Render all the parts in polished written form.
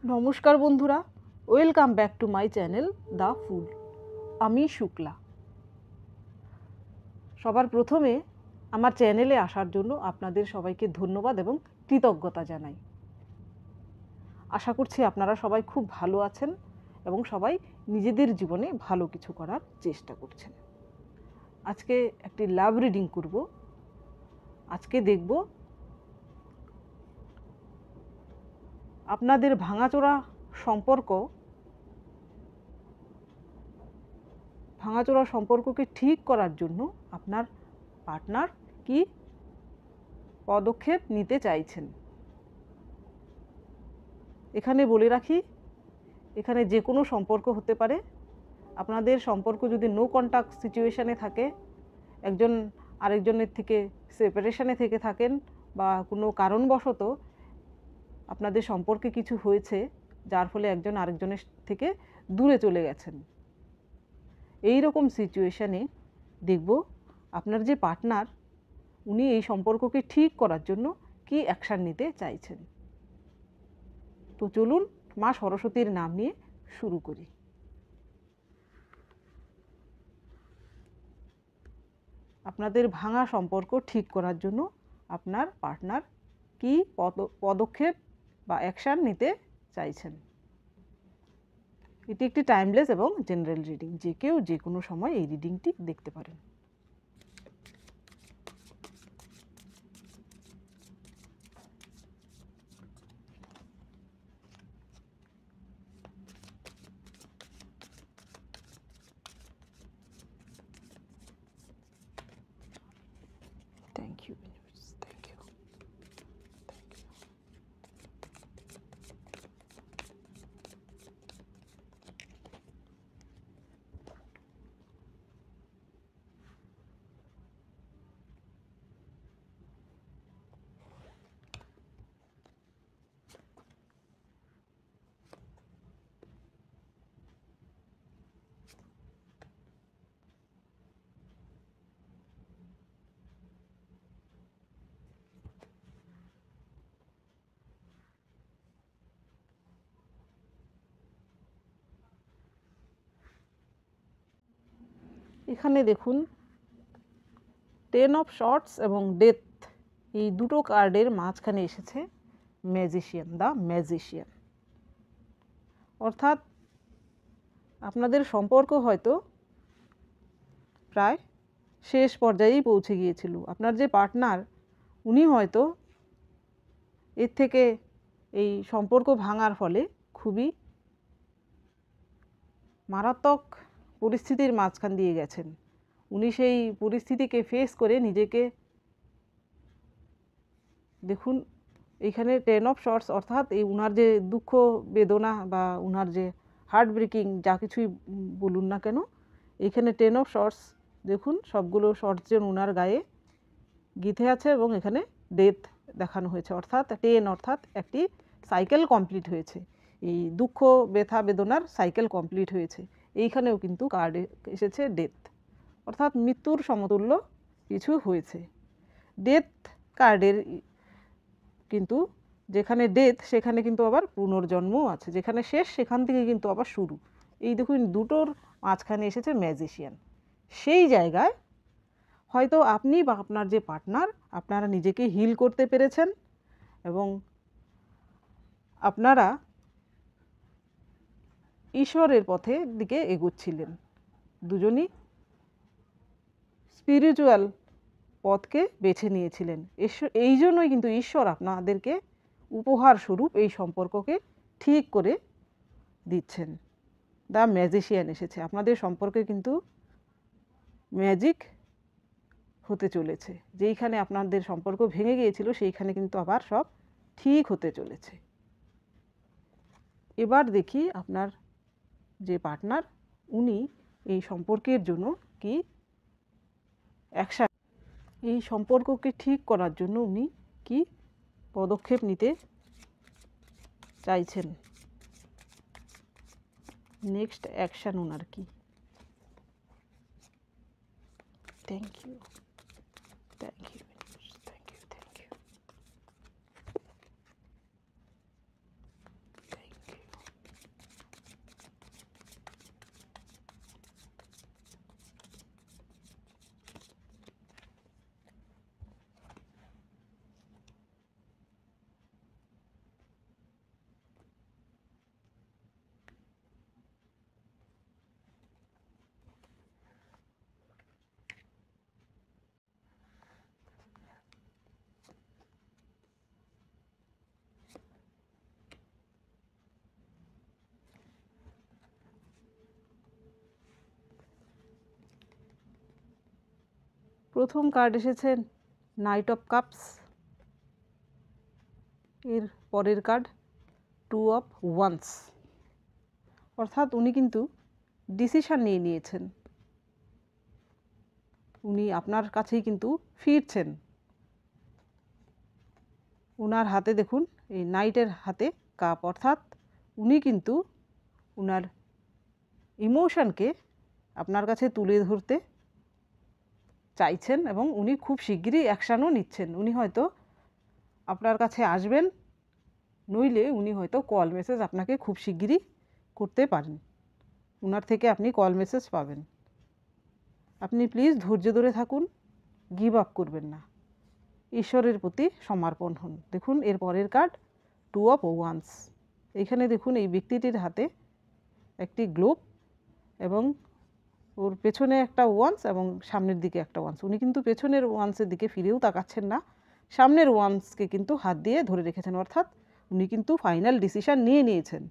নমস্কার বন্ধুরা, welcome back to my channel the ফুল। আমি শুক্লা। সবার প্রথমে আমার চ্যানেলে আসার জন্য আপনাদের সবাইকে ধন্যবাদ এবং কৃতজ্ঞতা জানাই। আশা করছি আপনারা সবাই খুব ভালো আছেন এবং সবাই নিজেদের জীবনে ভালো কিছু করার চেষ্টা করছেন। আজকে একটি লাভ রিডিং করব। আজকে দেখব আপনাদের ভাঙাচোরা সম্পর্ককে ঠিক করার জন্য আপনার পার্টনার কি পদক্ষেপ নিতে চাইছেন। এখানে বলে রাখি, এখানে যে কোনো সম্পর্ক হতে পারে। আপনাদের সম্পর্ক যদি নো কন্ট্যাক্ট সিচুয়েশানে থাকে, একজন আরেকজনের থেকে সেপারেশনে থেকে থাকেন, বা কোনো কারণবশত আপনাদের সম্পর্কে কিছু হয়েছে যার ফলে একজন আরেকজনের থেকে দূরে চলে গেছেন, এই রকম সিচুয়েশানে দেখব আপনার যে পার্টনার উনি এই সম্পর্ককে ঠিক করার জন্য কি অ্যাকশান নিতে চাইছেন। তো চলুন মা সরস্বতীর নাম নিয়ে শুরু করি। আপনাদের ভাঙা সম্পর্ক ঠিক করার জন্য আপনার পার্টনার কি পদক্ষেপ বা অ্যাকশান নিতে চাইছেন। এটি একটি টাইমলেস এবং জেনারেল রিডিং, যে কেউ যে কোনো সময় এই রিডিংটি দেখতে পারেন। Thank you, thank you. এখানে দেখুন 10 অফ শর্টস এবং ডেথ, এই দুটো কার্ডের মাঝখানে এসেছে ম্যাজিশিয়ান, দ্য ম্যাজিশিয়ান। অর্থাৎ আপনাদের সম্পর্ক হয়তো প্রায় শেষ পর্যায়েই পৌঁছে গিয়েছিল। আপনার যে পার্টনার উনি হয়তো এর থেকে, এই সম্পর্ক ভাঙার ফলে খুবই মারাত্মক পরিস্থিতির মাঝখান দিয়ে গেছেন। উনি সেই পরিস্থিতিকে ফেস করে নিজেকে, দেখুন এইখানে 10 অফ শর্টস, অর্থাৎ এই উনার যে দুঃখ বেদনা বা উনার যে হার্ট ব্রেকিং যা কিছুই বলুন না কেন, এইখানে 10 অফ শর্টস দেখুন, সবগুলো শর্টস যেন উনার গায়ে গিথে আছে এবং এখানে ডেথ দেখানো হয়েছে। অর্থাৎ 10 অর্থাৎ একটি সাইকেল কমপ্লিট হয়েছে, এই দুঃখ ব্যথা বেদনার সাইকেল কমপ্লিট হয়েছে। এইখানেও কিন্তু কার্ডে এসেছে ডেথ, অর্থাৎ মৃত্যুর সমতুল্য কিছু হয়েছে। ডেথ কার্ডের কিন্তু যেখানে ডেথ সেখানে কিন্তু আবার পুনর্জন্মও আছে, যেখানে শেষ সেখান থেকে কিন্তু আবার শুরু। এই দেখুন দুটোর মাঝখানে এসেছে ম্যাজিশিয়ান। সেই জায়গায় হয়তো আপনি বা আপনার যে পার্টনার, আপনারা নিজেকে হিল করতে পেরেছেন এবং আপনারা ঈশ্বরের পথের দিকে এগোচ্ছিলেন। দুজনই স্পিরিচুয়াল পথকে বেছে নিয়েছিলেন। এই জন্যই কিন্তু ঈশ্বর আপনাদেরকে উপহার স্বরূপ এই সম্পর্ককে ঠিক করে দিচ্ছেন। দ্য ম্যাজিশিয়ান এসেছে। আপনাদের সম্পর্কে কিন্তু ম্যাজিক হতে চলেছে। যেইখানে আপনাদের সম্পর্ক ভেঙে গিয়েছিল সেইখানে কিন্তু আবার সব ঠিক হতে চলেছে। এবার দেখি আপনার যে পার্টনার উনি এই সম্পর্কের জন্য কি অ্যাকশন, এই সম্পর্ককে ঠিক করার জন্য উনি কি পদক্ষেপ নিতে চাইছেন। নেক্সট অ্যাকশন ওনার কি। Thank you, thank you, thank you, thank you, thank you. প্রথম কার্ড এসেছে নাইট অফ কাপস, এর পরের কার্ড 2 অফ ওয়ান্স, অর্থাৎ উনি কিন্তু ডিসিশন নিয়ে নিয়েছেন, উনি আপনার কাছেই কিন্তু ফিরছেন। উনার হাতে দেখুন এই নাইটের হাতে কাপ, অর্থাৎ উনি কিন্তু উনার ইমোশনকে আপনার কাছে তুলে ধরতে চাইছেন এবং উনি খুব শিগগিরই অ্যাকশানও নিচ্ছেন। উনি হয়তো আপনার কাছে আসবেন, নইলে উনি হয়তো কল মেসেজ আপনাকে খুব শিগগিরই করতে পারেন, উনার থেকে আপনি কল মেসেজ পাবেন। আপনি প্লিজ ধৈর্য ধরে থাকুন, গিভ আপ করবেন না, ঈশ্বরের প্রতি সমর্পণ হন। দেখুন এর পরের কার্ড 2 অফ ওয়ান্স। এখানে দেখুন এই ব্যক্তিটির হাতে একটি গ্লোব এবং ওর পেছনে একটা ওয়ান্স এবং সামনের দিকে একটা ওয়ান্স। উনি কিন্তু পেছনের ওয়ান্সের দিকে ফিরেও তাকাচ্ছেন না, সামনের ওয়ান্সকে কিন্তু হাত দিয়ে ধরে রেখেছেন, অর্থাৎ উনি কিন্তু ফাইনাল ডিসিশন নিয়ে নিয়েছেন,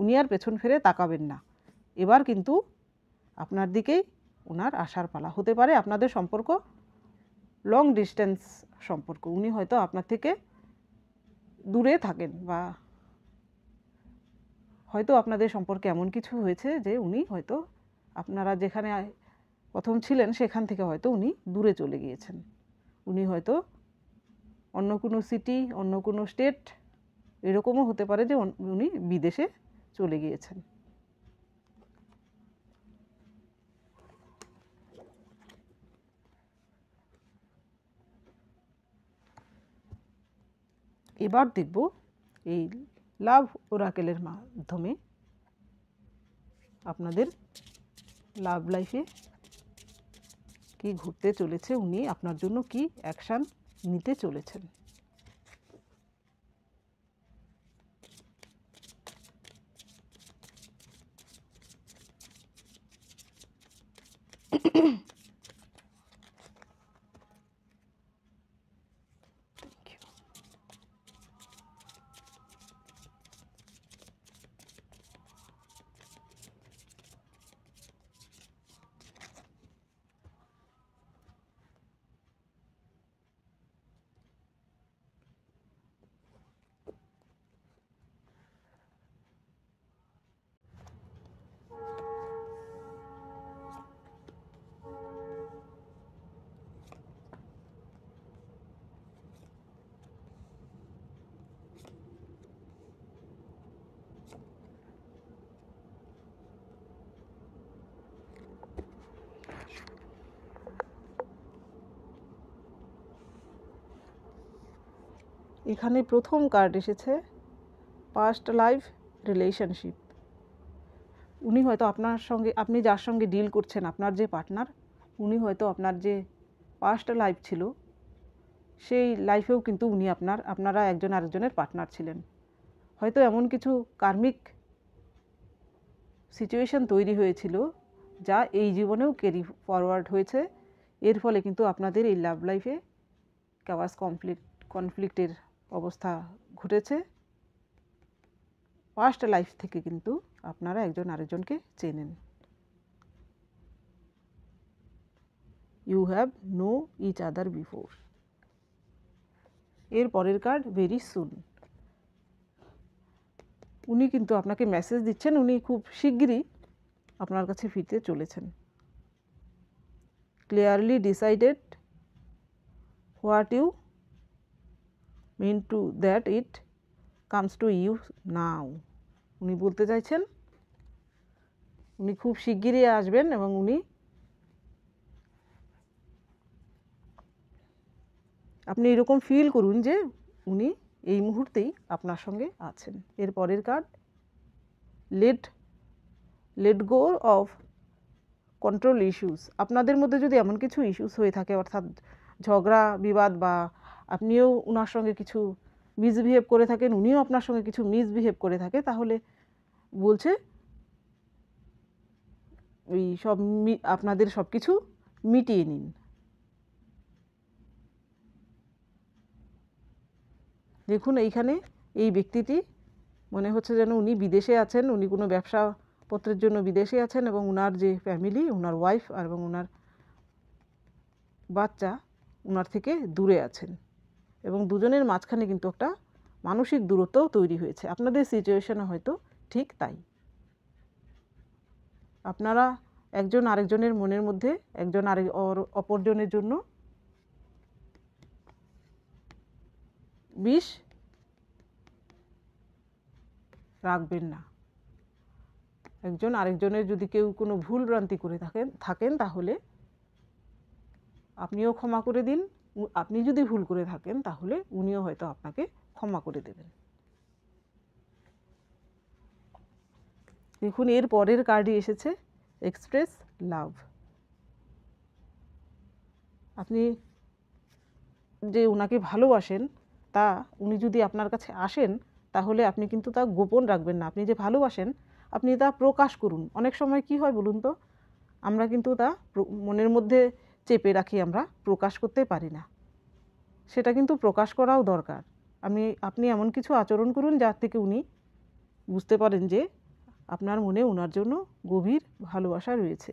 উনি আর পেছন ফিরে তাকাবেন না। এবার কিন্তু আপনার দিকেই ওনার আসার পালা। হতে পারে আপনাদের সম্পর্ক লং ডিস্টেন্স সম্পর্ক, উনি হয়তো আপনার থেকে দূরে থাকেন বা হয়তো আপনাদের সম্পর্কে এমন কিছু হয়েছে যে উনি হয়তো আপনারা যেখানে প্রথম ছিলেন সেখান থেকে হয়তো উনি দূরে চলে গিয়েছেন, উনি হয়তো অন্য কোনো সিটি, অন্য কোনো স্টেট, এরকমও হতে পারে যে উনি বিদেশে চলে গিয়েছেন। এবার দেখব এই লাভ ওরাকেলের মাধ্যমে আপনাদের লাভ লাইফে কি ঘটতে চলেছে, উনি আপনার জন্য কি অ্যাকশান নিতে চলেছেন। এখানে প্রথম কার্ড এসেছে পাস্ট লাইফ রিলেশনশিপ। উনি হয়তো আপনার সঙ্গে, আপনি যার সঙ্গে ডিল করছেন, আপনার যে পার্টনার, উনি হয়তো আপনার যে পাস্ট লাইফ ছিল সেই লাইফেও কিন্তু উনি আপনারা একজন আরেকজনের পার্টনার ছিলেন। হয়তো এমন কিছু কার্মিক সিচুয়েশন তৈরি হয়েছিল যা এই জীবনেও ক্যারি ফরওয়ার্ড হয়েছে, এর ফলে কিন্তু আপনাদের এই লাভ লাইফে ক্যাওয়াস কনফ্লিক্টের অবস্থা ঘটেছে। পাস্ট লাইফ থেকে কিন্তু আপনারা একজন আরেকজনকে চেনেন। You have known each other before. এর পরের কার্ড ভেরি সুন। উনি কিন্তু আপনাকে মেসেজ দিচ্ছেন, উনি খুব শিগগিরই আপনার কাছে ফিরতে চলেছেন। Clearly decided what you mean to that it comes to you now. উনি বলতে চাইছেন উনি খুব শিগগিরই আসবেন এবং আপনি এরকম ফিল করুন যে উনি এই মুহূর্তেই আপনার সঙ্গে আছেন। এর পরের card let go of control issues. আপনাদের মধ্যে যদি এমন কিছু ইস্যুস হয়ে থাকে, অর্থাৎ ঝগড়া বিবাদ, বা আপনিও ওনার সঙ্গে কিছু মিসবিহেভ করে থাকেন, উনিও আপনার সঙ্গে কিছু মিসবিহেভ করে থাকে, তাহলে বলছে ওই সব আপনাদের সব কিছু মিটিয়ে নিন। দেখুন এইখানে এই ব্যক্তিটি মনে হচ্ছে যেন উনি বিদেশে আছেন, উনি কোনো ব্যবসা পত্রের জন্য বিদেশে আছেন এবং ওনার যে ফ্যামিলি, ওনার ওয়াইফ এবং ওনার বাচ্চা ওনার থেকে দূরে আছেন এবং দুজনের মাঝখানে কিন্তু একটা মানসিক দূরত্বও তৈরি হয়েছে। আপনাদের সিচুয়েশনে হয়তো ঠিক তাই। আপনারা একজন আরেকজনের মনের মধ্যে একজন অপরজনের জন্য বিষ রাখবেন না। একজন আরেকজনের যদি কেউ কোনো ভুল ভ্রান্তি করে থাকেন তাহলে আপনিও ক্ষমা করে দিন। আপনি যদি ভুল করে থাকেন তাহলে উনিও হয়তো আপনাকে ক্ষমা করে দেবেন। দেখুন এর পরের কার্ডই এসেছে এক্সপ্রেস লাভ। আপনি যে ওনাকে ভালোবাসেন তা উনি যদি আপনার কাছে আসেন তাহলে আপনি কিন্তু তা গোপন রাখবেন না। আপনি যে ভালোবাসেন আপনি তা প্রকাশ করুন। অনেক সময় কি হয় বলুন তো, আমরা কিন্তু তা মনের মধ্যে চেপে রাখি, আমরা প্রকাশ করতে পারি না। সেটা কিন্তু প্রকাশ করাও দরকার। আপনি এমন কিছু আচরণ করুন যার থেকে উনি বুঝতে পারেন যে আপনার মনে ওনার জন্য গভীর ভালোবাসা রয়েছে।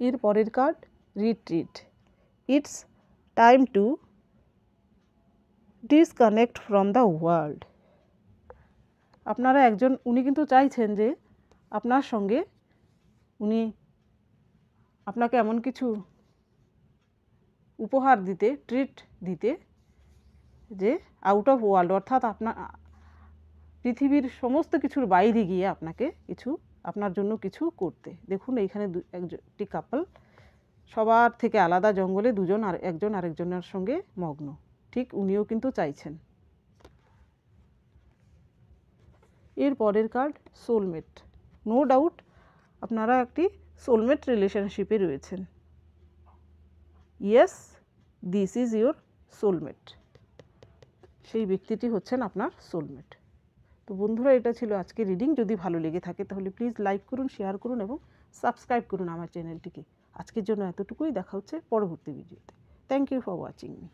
এর পরের card retreat. It's time to disconnect from the world. আপনারা উনি কিন্তু চাইছেন যে আপনার সঙ্গে উনি আপনাকে এমন কিছু উপহার দিতে, ট্রিট দিতে যে আউট অফ ওয়ার্ল্ড, অর্থাৎ পৃথিবীর সমস্ত কিছুর বাইরে গিয়ে আপনার জন্য কিছু করতে। দেখুন এইখানে একটি কাপল সবার থেকে আলাদা জঙ্গলে একজন আরেকজনের সঙ্গে মগ্ন। ঠিক উনিও কিন্তু চাইছেন। এর পরের কার্ড সোলমেট। নো ডাউট আপনারা একটি সোলমেট রিলেশনশিপে রয়েছেন। Yes, this is your soulmate. সেই ব্যক্তিটি হচ্ছেন আপনার সোলমেট। তো বন্ধুরা, এটা ছিল আজকে রিডিং। যদি ভালো লেগে থাকে তাহলে প্লিজ লাইক করুন, শেয়ার করুন এবং সাবস্ক্রাইব করুন আমার চ্যানেলটিকে। আজকের জন্য এতটুকুই। দেখা হচ্ছে পরবর্তী ভিডিওতে। Thank you for watching me.